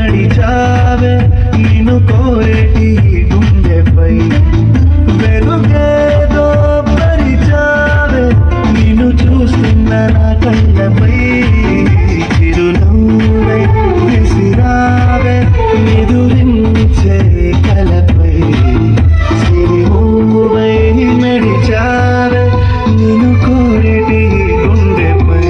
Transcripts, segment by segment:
నడిచావే నిన్ను కోరేటి గుండెపై వెలుగేదో పరిచావే నిన్ను చూస్తున్న నా కళ్ళపై చిరునవ్వై విసిరావే నిదురించే కలపై సిరిమూవై నడిచావే నిన్ను కోరేటి గుండెపై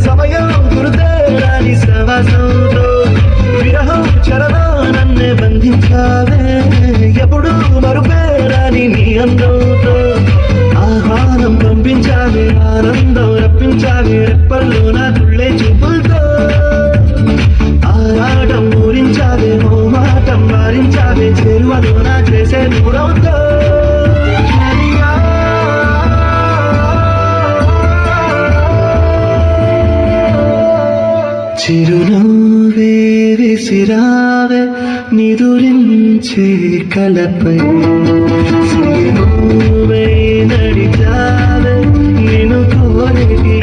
సమయం గురుదేరాని సవాసంతో విరహం చరదా నన్నే బంధించావే ఎప్పుడు మరుపేరాని నీ అందంతో ఆహ్వానం పంపించావే ఆనందం రప్పించావే రెప్పల్లో నా తుళ్ళే చూపులతో ఆరాటం ఊరించావే ఓ మాటం మారించావే చేరువలో నా చేసే దూరంతో చిరునవ్వే విసిరావే నిదురించే కలపై సిరిమూవై నడిచావే నిన్ను కోరేటి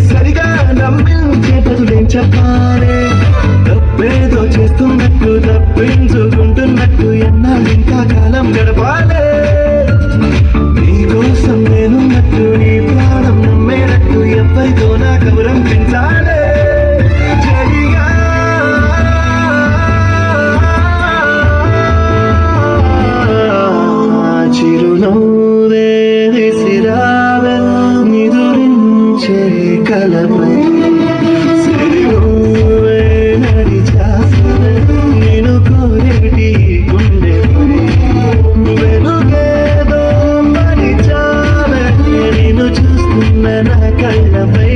సరిగా నమ్మించే బదులేం చెప్పాలి తప్పేదో చేస్తున్నట్టు తప్పించుకుంటున్నట్టు ఎన్నాళ్ళు ఇంకా కాలం గడపాలి నీకోసం నేనున్నట్టు నీ ప్రాణం నమ్మేటట్టు ఎవరితో నా కవరం పెంచాలి జరిగా చిరునవ్వే విసిరావే నిదురించే కలపై సిరిమూవై నడిచావే నిన్ను కోరేటి గుండెపై వెలుగేదో పరిచావే నిన్ను చూస్తున్న నా కళ్ళపై